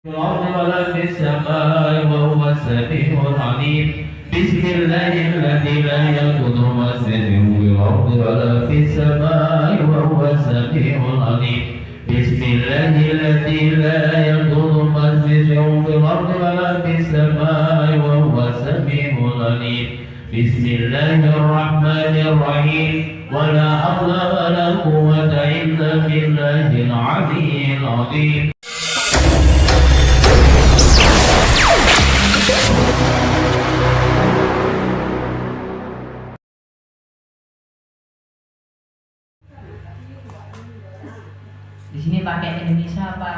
الأرض ولا في السماء وهو السميع العليم بسم الله الذي لا يضر مسجده في الأرض ولا في السماء وهو السميع العليم بسم الله الذي لا يضر مسجده في الأرض ولا في السماء وهو السميع العليم بسم الله الرحمن الرحيم ولا حول ولا قوة إلا بالله العلي العظيم. Di sini pakai Indonesia apa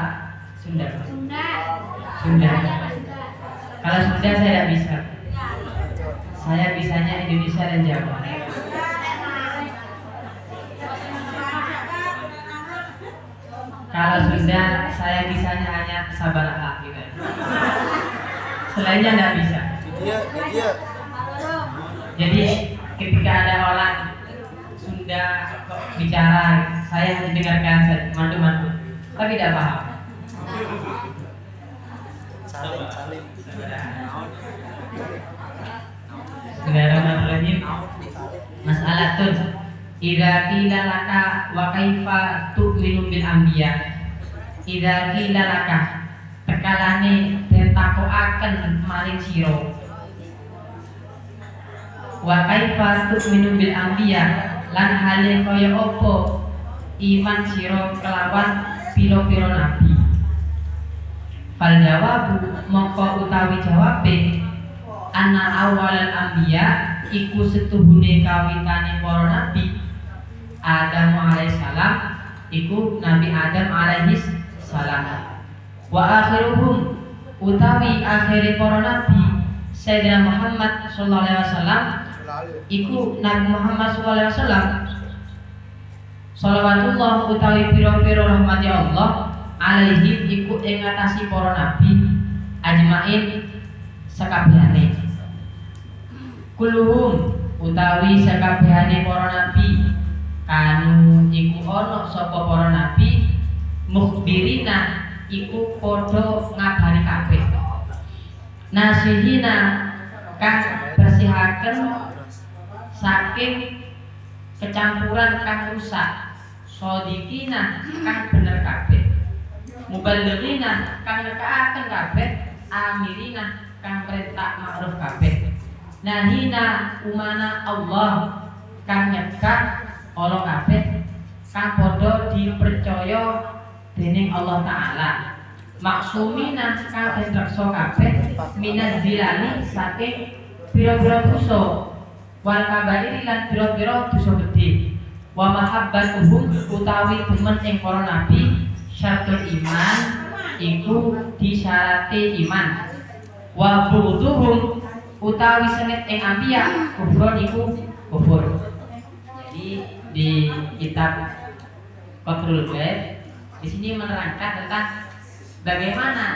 Sunda? Sunda. Sunda. Kalau Sunda saya tidak bisa. Saya bisanya Indonesia dan Jawa. Kalau Sunda saya bisanya hanya Sabaraha gitu. Selainnya tidak bisa. Jadi ketika ada orang Sunda bicara, saya hanya dengarkan saja, mandu-mandu, tapi tidak paham. Saling. Bismillahirrahmanirrahim. Mas'alatun idza qila laka wa kaifa tu'minu bil anbiya. Idza qila laka tekalane den takokaken maring sira. Wa kaifa tu'minu bil anbiya lan hale kaya apa iman sira kelawan pira-pira nabi. Fal jawabu mongko utawi jawabe ana awalal anbiya iku setuhune kawitane para nabi Adam alaihissalam iku Nabi Adam alaihis salam wa akhiruhum utawi akhire para nabi Sayyidina Muhammad sallallahu alaihi wasallam iku Nabi Muhammad sallallahu alaihi wasallam shalawatullah utawi pira-pira rahmat ya Allah alaihim iku ing ngatasi para nabi ajmain sakabehane kulluhum utawi sakabehane para nabi kanu iku ana sapa para nabi mukhbirina iku padha ngabari kabeh nasihina kang bersihaken saking kecampuran kang rusak sodikina kang bener kabeh mubalighina kang nekaaken kabeh amirina kang perintah ma'ruf kabeh nahina umana Allah kang nyegah ala kabeh kang padha dipercaya dening Allah taala maksumina kang den reksa kabeh minaz zilali saking pira-pira dosa wal kabairi lan pira-pira dosa gedhe wa mahabbatuhum utawi demen ing para nabi syaratul iman iku disyarati iman wa buduhum utawi sengit ing anbiya kufrun iku kufur. Jadi di kitab Qatrul Ghaib di sini menerangkan tentang bagaimana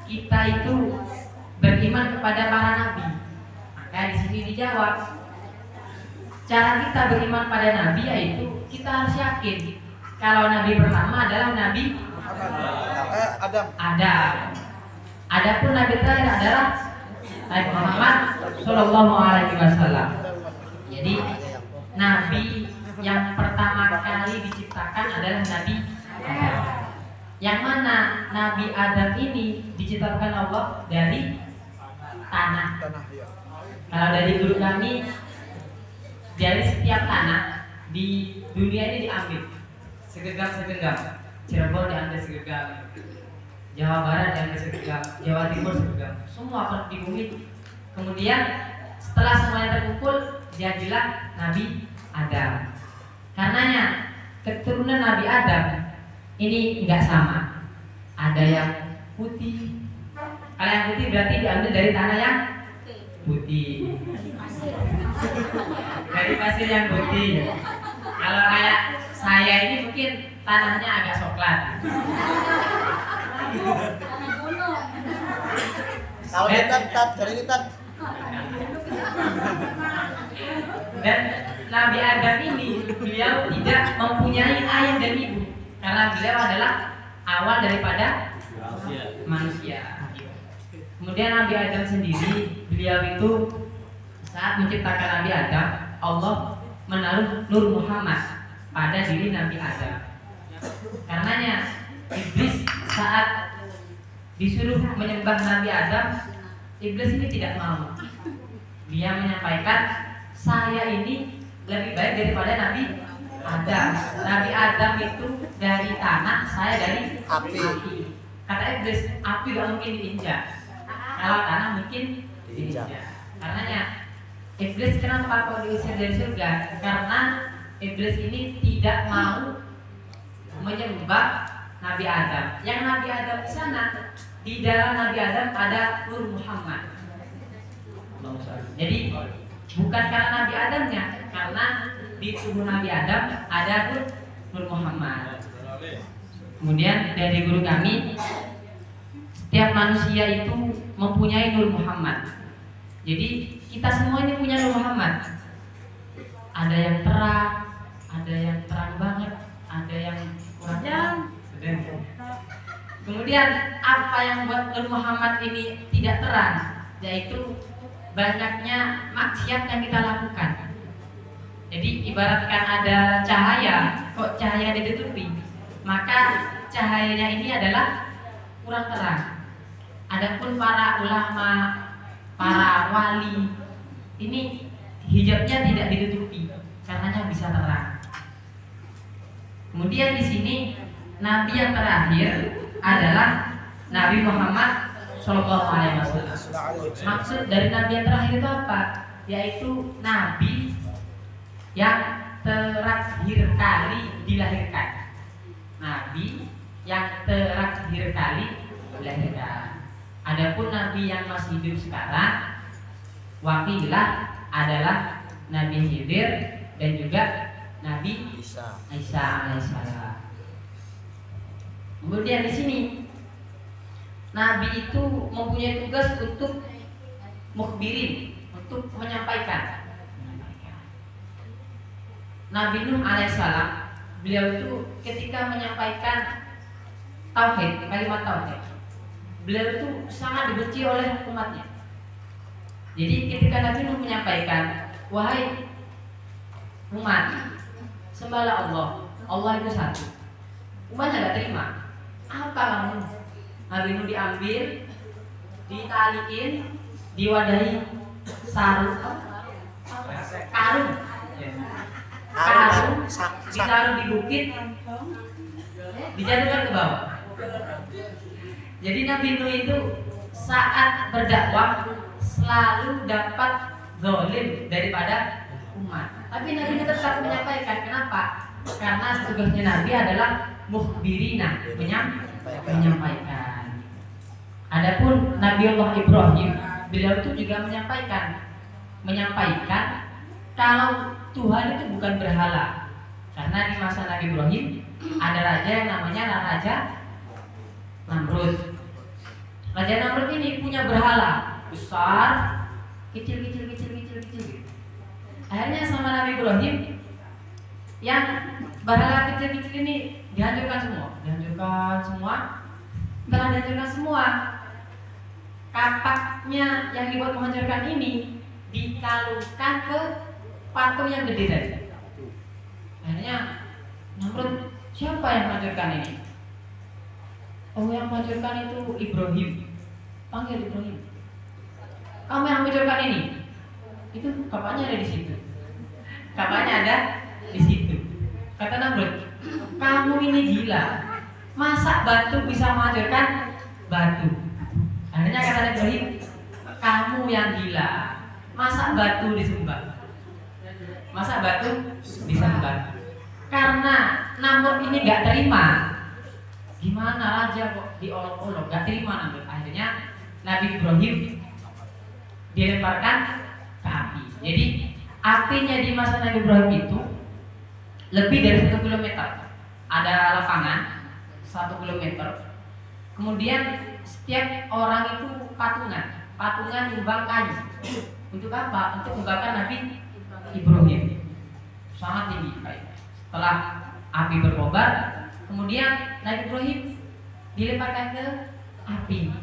kita itu beriman kepada para nabi. Maka di sini dijawab cara kita beriman pada nabi yaitu kita harus yakin kalau nabi pertama adalah Nabi Adam. Adapun nabi terakhir adalah Nabi Muhammad Sallallahu Alaihi Wasallam. Jadi nabi yang pertama kali diciptakan adalah Nabi Adam. Yang mana Nabi Adam ini diciptakan Allah dari tanah. Kalau dari guru kami, dari setiap tanah di dunia ini diambil segenggam. Cirebon diambil segenggam, Jawa Barat diambil segenggam, Jawa Timur segenggam, semua di bumi. Kemudian setelah semuanya terkumpul, jadilah Nabi Adam. Karenanya keturunan Nabi Adam ini enggak sama. Ada yang putih. Kalau yang putih berarti diambil dari tanah yang putih. Dari pasir yang putih. Kalau kayak saya ini mungkin tanahnya agak coklat. Tahu tat, dari tat. Dan Nabi Adam ini beliau tidak mempunyai ayah dan ibu karena beliau adalah awal daripada manusia. Kemudian Nabi Adam sendiri, beliau itu saat menciptakan Nabi Adam, Allah menaruh Nur Muhammad pada diri Nabi Adam. Karenanya iblis saat disuruh menyembah Nabi Adam, iblis ini tidak mau. Dia menyampaikan, saya ini lebih baik daripada Nabi Adam. Nabi Adam itu dari tanah, saya dari Api. Kata iblis, api gak mungkin diinjak. Kalau tanah mungkin Diinjak. diinjak. Karenanya iblis kenapa kok diusir dari surga? Karena iblis ini tidak mau menyembah Nabi Adam. Yang Nabi Adam di sana, di dalam Nabi Adam ada Nur Muhammad. Jadi bukan karena Nabi Adamnya, karena di tubuh Nabi Adam ada Nur Muhammad. Kemudian dari guru kami, setiap manusia itu mempunyai Nur Muhammad. Jadi kita semua ini punya Nur Muhammad. Ada yang terang, ada yang terang banget, ada yang kurang terang. Kemudian apa yang buat Nur Muhammad ini tidak terang, yaitu banyaknya maksiat yang kita lakukan. Jadi ibaratkan ada cahaya, kok cahaya ditutupi, maka cahayanya ini adalah kurang terang. Adapun para ulama, para wali, ini hijabnya tidak ditutupi, karenanya bisa terang. Kemudian di sini Nabi yang terakhir adalah Nabi Muhammad SAW. Maksud dari Nabi yang terakhir itu apa? Yaitu Nabi yang terakhir kali dilahirkan. Nabi yang terakhir kali dilahirkan. Adapun Nabi yang masih hidup sekarang, wakilah adalah Nabi Khidir dan juga Nabi Isa alaihissalam. Kemudian di sini Nabi itu mempunyai tugas untuk mukhbirin, untuk menyampaikan. Nabi Nuh alaihissalam, beliau itu ketika menyampaikan tauhid, kalimat tauhid, beliau itu sangat dibenci oleh umatnya. Jadi ketika Nabi Nuh menyampaikan, wahai umat, sembahlah Allah, Allah itu satu. Umatnya gak terima. Apa kamu? Nabi Nuh diambil, ditaliin, diwadahi sarung, karung, ditaruh di bukit, dijatuhkan ke bawah. Jadi Nabi Nuh itu saat berdakwah selalu dapat zalim daripada umat. Tapi Nabi Nuh tetap menyampaikan. Kenapa? Karena tugasnya Nabi adalah mukhbirina, menyampaikan. Adapun Nabi Allah Ibrahim, beliau itu juga menyampaikan kalau Tuhan itu bukan berhala. Karena di masa Nabi Ibrahim ada raja yang namanya Raja Namrud. Raja Namrud ini punya berhala besar, kecil. Akhirnya sama Nabi Ibrahim, yang berhala kecil ini dihancurkan semua. Kapaknya yang dibuat menghancurkan ini dikalungkan ke patung yang gede tadi. Akhirnya Namrud, siapa yang menghancurkan ini? Oh, yang menghancurkan itu Ibrahim. Panggil Ibrahim. Kamu yang menghancurkan ini? Itu kapaknya ada di situ. Kapaknya ada di situ. Kata Namrud, kamu ini gila. Masa batu bisa menghancurkan batu? Akhirnya kata Ibrahim, kamu yang gila. Masa batu disembah? Karena Namrud ini gak terima. Gimana raja kok diolok-olok? Gak terima Namrud. Akhirnya Nabi Ibrahim dilemparkan ke api. Jadi apinya di masa Nabi Ibrahim itu lebih dari 1 kilometer. Ada lapangan 1 kilometer. Kemudian setiap orang itu patungan nyumbang kayu. Untuk apa? Untuk membakar Nabi Ibrahim. Sangat tinggi. Setelah api berkobar, kemudian Nabi Ibrahim dilemparkan ke api.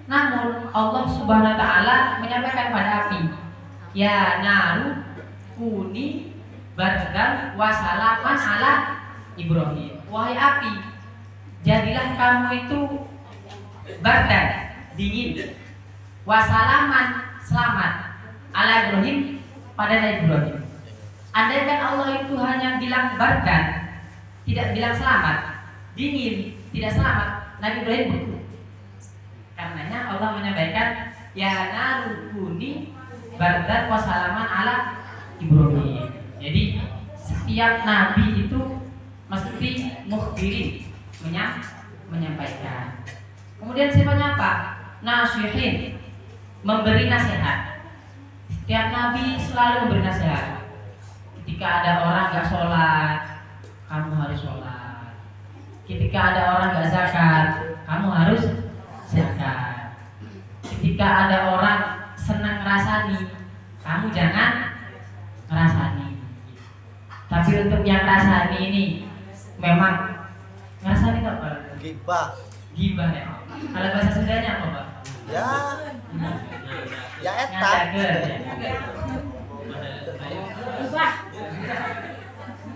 Namun Allah Subhanahu wa taala menyampaikan pada api, ya naru kuni bardan wa salaman ala Ibrahim. Wahai api, jadilah kamu itu bardan, dingin, wa salaman, selamat, ala Ibrahim, pada Nabi Ibrahim. Andaikan Allah itu hanya bilang bardan, tidak bilang selamat, dingin, tidak selamat, Nabi Ibrahim betul. Karenanya Allah menyampaikan ya narukuni bardan wa salaman ala Ibrahim. Jadi setiap nabi itu mesti mukhbirin, menyampaikan. Kemudian sifatnya apa? Nasihin, memberi nasihat. Setiap nabi selalu memberi nasihat. Ketika ada orang gak sholat, kamu harus sholat. Ketika ada orang gak zakat, kamu harus zakat. Ketika ada orang senang ngerasani, kamu jangan ngerasani. Tapi untuk yang ngerasani ini memang ngerasani apa? Gibah. Gibah ya. Kalau bahasa Sundanya apa, Pak? Ya. Ya eta. Ngadager.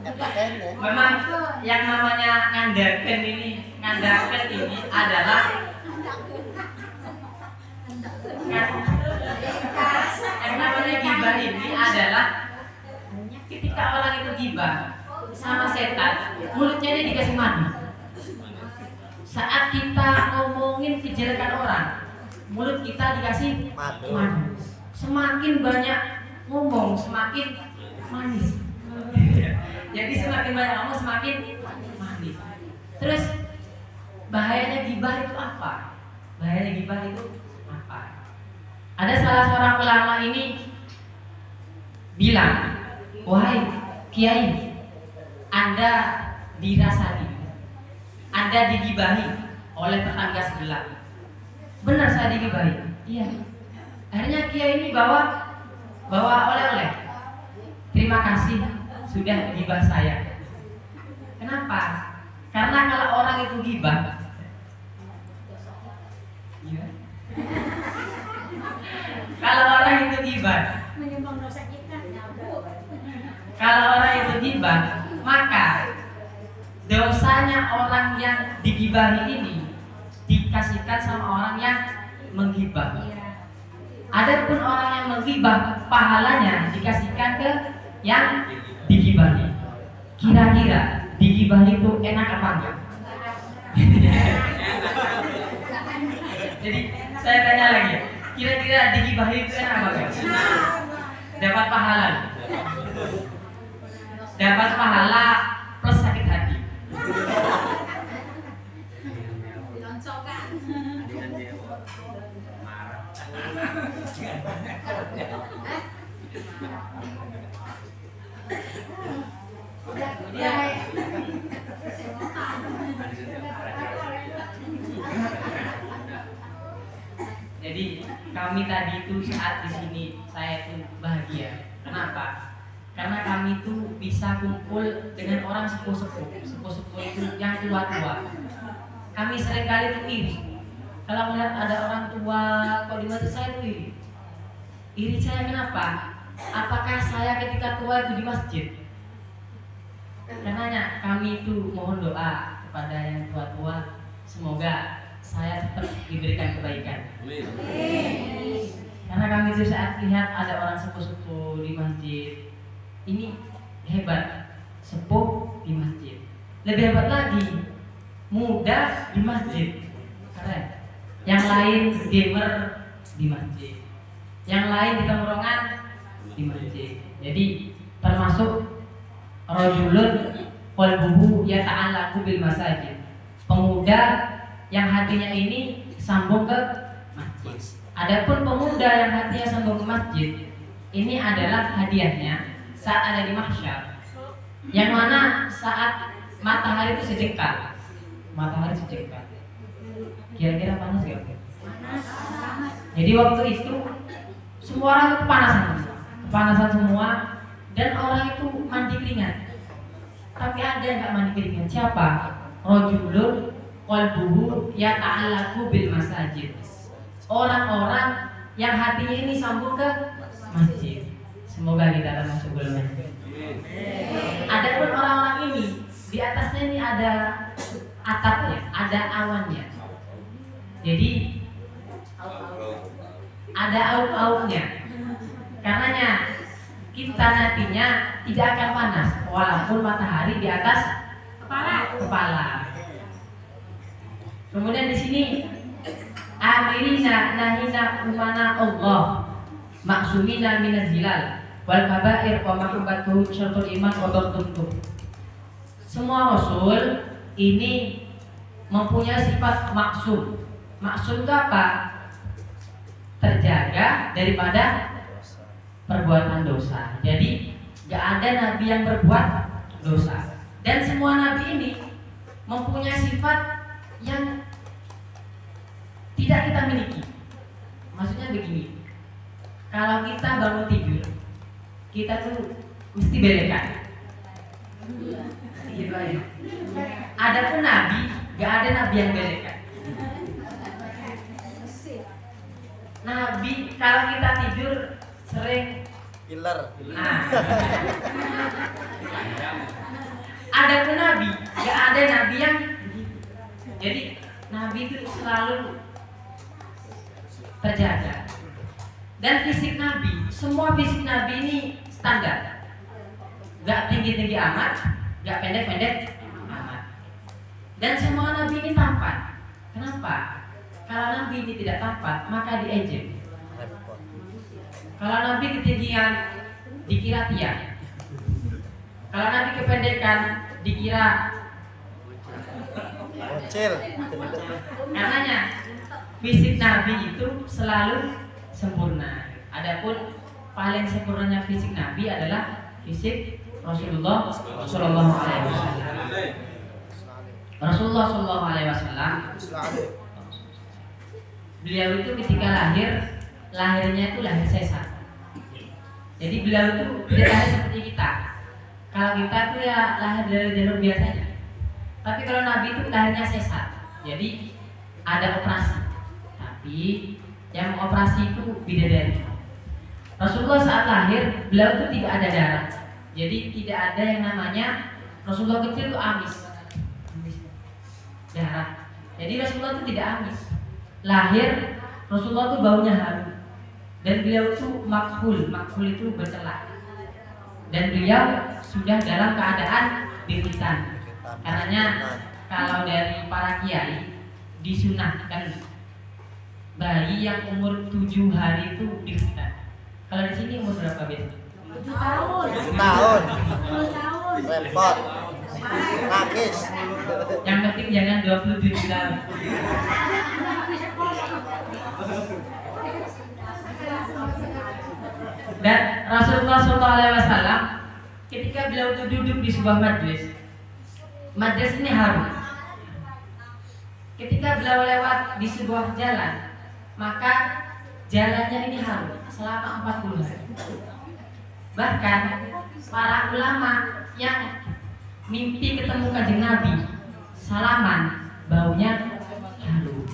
Eta kene. Memang yang namanya ngandaken ini adalah yang namanya gibah ini adalah ketika orang itu gibah sama setan, mulutnya ini dikasih madu. Saat kita ngomongin kejelekan orang, mulut kita dikasih Madu. Semakin banyak ngomong, semakin manis. Jadi semakin banyak ngomong, semakin manis. Terus bahayanya gibah itu apa? Bahayanya gibah itu apa? Ada salah seorang ulama ini bilang, wahai kiai, Anda dirasani, Anda digibahi oleh tetangga sebelah. Benar saya digibahi? Iya. Akhirnya kiai ini bawa oleh-oleh. Terima kasih sudah gibah saya. Kenapa? Karena kalau orang itu gibah, iya. Kalau orang itu gibah, kalau orang itu gibah, maka dosanya orang yang digibahi ini dikasihkan sama orang yang menggibah. Adapun orang yang menggibah, pahalanya dikasihkan ke yang digibahi. Kira-kira digibah itu enak apa enggak? Jadi saya tanya lagi, kira-kira digibah itu enak apa enggak? Dapat pahala. Dapat pahala plus sakit hati. Jadi kami tadi itu saat di sini saya itu bahagia. Kenapa? Karena kami itu bisa kumpul dengan orang sepuh-sepuh itu yang tua-tua. Kami seringkali itu iri. Kalau melihat ada orang tua kok di masjid, saya itu iri. Iri saya kenapa? Apakah saya ketika tua itu di masjid? Karenanya kami itu mohon doa kepada yang tua-tua, semoga saya tetap diberikan kebaikan. Karena kami itu saat lihat ada orang sepuh-sepuh di masjid, ini hebat, sepuh di masjid. Lebih hebat lagi, muda di masjid, keren. Yang lain gamer di masjid, yang lain di tongkrongan di masjid. Jadi termasuk rajulun qalbuhu yata'allaqu bil masajid, pemuda yang hatinya ini sambung ke masjid. Adapun pemuda yang hatinya sambung ke masjid, ini adalah hadiahnya saat ada di mahsyar, yang mana saat matahari itu sejengkal. Matahari sejengkal. Kira-kira panas gak? Jadi waktu itu semua orang itu kepanasan semua, dan orang itu mandi keringat. Tapi ada yang nggak mandi keringat. Siapa? Rajulun qalbuhu yata'allaqu bil masajid. Orang-orang yang hatinya ini sambung ke masjid. Semoga kita termasuk golongan. Adapun orang-orang ini di atasnya ini ada atapnya, ada awannya. Jadi ada auk-auknya. Karenanya kita nantinya tidak akan panas walaupun matahari di atas kepala. Kemudian di sini amirina nahina umana Allah maksumina minaz zilal wal kabair wa mahabbatuhu syartul iman wa bartumtum. Semua rasul ini mempunyai sifat maksum. Maksum itu apa? Terjaga daripada perbuatan dosa. Jadi gak ada nabi yang berbuat dosa. Dan semua nabi ini mempunyai sifat yang tidak kita miliki. Maksudnya begini, kalau kita bangun tidur, kita tuh mesti belekan. Gitu aja. Adapun nabi, gak ada nabi yang belekan. Nabi kalau kita tidur sering Killer. Adapun nabi, gak ada nabi yang jadi nabi itu selalu terjaga. Dan fisik nabi, semua fisik nabi ini standar. Gak tinggi-tinggi amat, gak pendek-pendek amat. Dan semua nabi ini tampan. Kenapa? Kalau nabi ini tidak tampan, maka diejek. Kalau nabi ketinggian, dikira tiang. Kalau nabi kependekan, dikira Bocil. Karenanya fisik nabi itu selalu sempurna. Adapun paling sempurnanya fisik nabi adalah fisik Rasulullah Shallallahu Alaihi Wasallam. Rasulullah Shallallahu Alaihi Wasallam, beliau itu ketika lahirnya itu lahir sesat. Jadi beliau itu tidak lahir seperti kita. Kalau kita tuh ya lahir dari jalur biasanya. Tapi kalau Nabi itu lahirnya sesat. Jadi ada operasi. Tapi yang operasi itu bidadari. Rasulullah saat lahir beliau itu tidak ada darah. Jadi tidak ada yang namanya Rasulullah kecil itu amis. Darah. Jadi Rasulullah itu tidak amis. Lahir Rasulullah itu baunya harum. Dan beliau itu makhul itu bercelak. Dan beliau sudah dalam keadaan dihitan. Karenanya kalau dari para kiai disunahkan bayi yang umur 7 hari itu dihitan. Kalau di sini umur berapa biasa? 7 tahun. Repot. Nangis. Yang penting jangan 27 tahun. Dan Rasulullah SAW ketika beliau itu duduk di sebuah majlis ini harum. Ketika beliau lewat di sebuah jalan, maka jalannya ini harum selama 40 hari. Bahkan para ulama yang mimpi ketemu kanjeng Nabi salaman, baunya harum.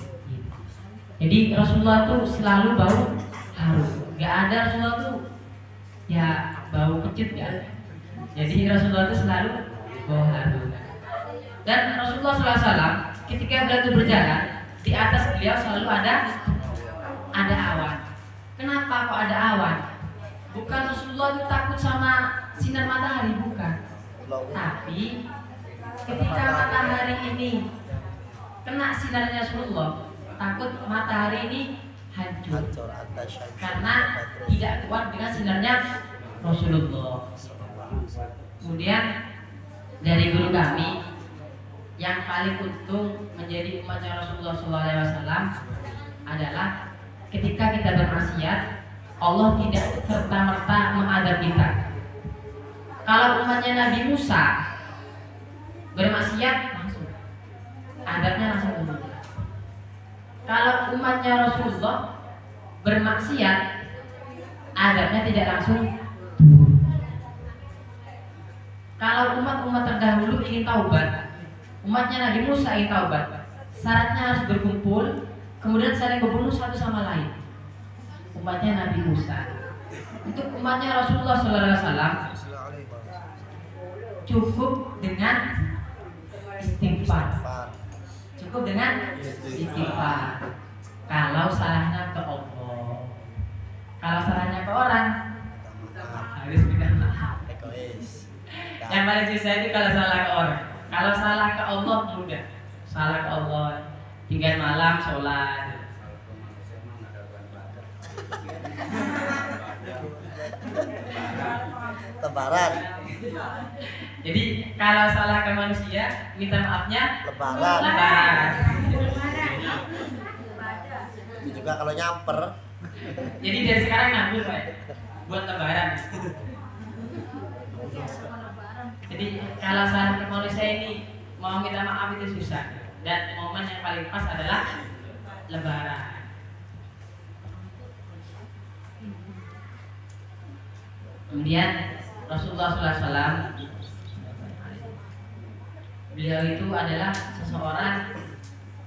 Jadi Rasulullah itu selalu bau harum. Gak ada Rasulullah itu ya bau kecut ya. Jadi Rasulullah itu selalu bau harum. Dan Rasulullah SAW ketika beliau itu berjalan, di atas beliau selalu ada awan. Kenapa kok ada awan? Bukan Rasulullah itu takut sama sinar matahari, bukan. Tapi ketika matahari ini kena sinarnya Rasulullah, takut matahari ini hancur karena tidak kuat dengan sinarnya Rasulullah. Kemudian dari guru kami yang paling untung menjadi umatnya Rasulullah SAW adalah ketika kita bermaksiat, Allah tidak serta-merta mengadab kita. Kalau umatnya Nabi Musa bermaksiat langsung, adabnya langsung turun. Kalau umatnya Rasulullah bermaksiat, adabnya tidak langsung. Kalau umat-umat terdahulu ingin taubat, umatnya Nabi Musa ingin taubat, Syaratnya harus berkumpul, kemudian saling berbunuh satu sama lain. Umatnya Nabi Musa. Untuk umatnya Rasulullah SAW cukup dengan istighfar. Cukup dengan istighfar. Kalau salahnya ke Allah, kalau salahnya ke orang harus minta maaf. Yang paling susah itu kalau salah ke orang. Kalau salah ke Allah mudah. Salah ke Allah, tinggal malam sholat. Lebaran. Jadi kalau salah ke manusia, minta maafnya Lebaran. Lebaran. Itu juga kalau nyamper. Jadi dari sekarang nabung Pak, buat Lebaran. Jadi kalau salah ke manusia ini mau minta maaf itu susah. Dan momen yang paling pas adalah Lebaran. Kemudian Rasulullah SAW, beliau itu adalah seseorang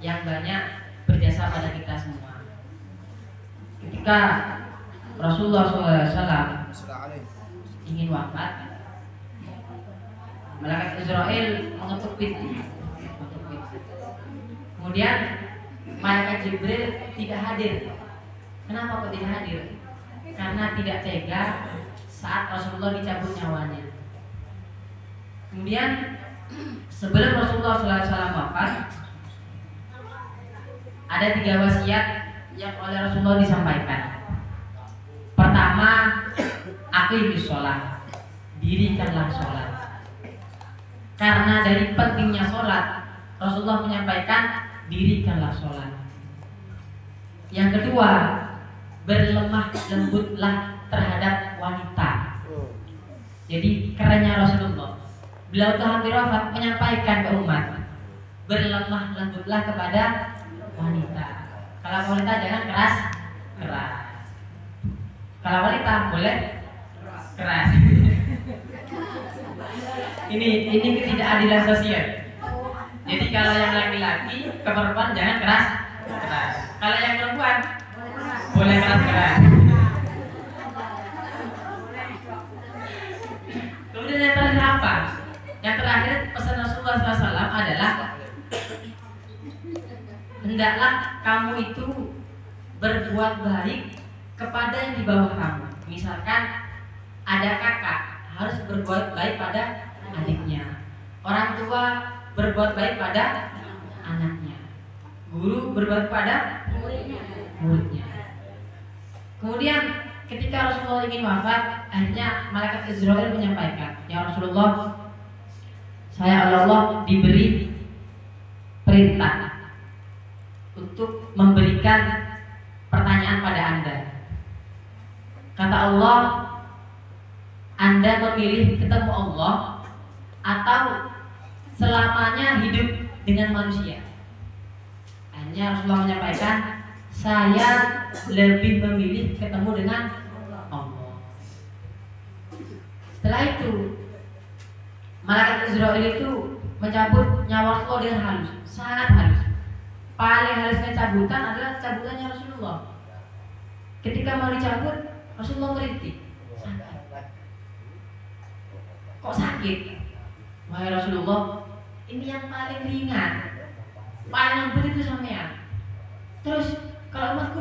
yang banyak berjasa pada kita semua. Ketika Rasulullah SAW ingin wafat, malaikat Israel mengetuk pintu. Kemudian malaikat Jibril tidak hadir. Kenapa kok tidak hadir? Karena tidak tega saat Rasulullah dicabut nyawanya. Kemudian sebelum Rasulullah SAW wafat, ada 3 wasiat yang oleh Rasulullah disampaikan. Pertama, aqimis sholat, dirikanlah sholat. Karena dari pentingnya sholat, Rasulullah menyampaikan dirikanlah sholat. Yang kedua, berlemah lembutlah terhadap wanita. Jadi kerennya Rasulullah, beliau tuh hampir wafat menyampaikan ke umat, berlemah lembutlah kepada wanita. Kalau wanita jangan keras. Kalau wanita boleh keras. Ini ketidakadilan sosial. Jadi kalau yang laki-laki ke perempuan jangan keras. Kalau yang perempuan boleh keras. Kemudian yang terakhir apa? Yang terakhir pesan Rasulullah SAW adalah hendaklah kamu itu berbuat baik kepada yang di bawah kamu. Misalkan ada kakak, harus berbuat baik pada adiknya. Orang tua berbuat baik pada anaknya. Guru berbuat pada muridnya. Kemudian ketika Rasulullah ingin wafat, akhirnya malaikat Israel menyampaikan, ya Rasulullah, saya Allah diberi perintah untuk memberikan pertanyaan pada Anda. Kata Allah, Anda memilih ketemu Allah atau selamanya hidup dengan manusia. Akhirnya Rasulullah menyampaikan, saya lebih memilih ketemu dengan Allah. Setelah itu, malaikat Israel itu mencabut nyawa Rasulullah dengan halus, sangat halus. Paling halusnya cabutan adalah cabutannya Rasulullah. Ketika mau dicabut, Rasulullah merintih. Kok sakit? Wahai Rasulullah, ini yang paling ringan, paling lembut itu sampean. Terus kalau umatku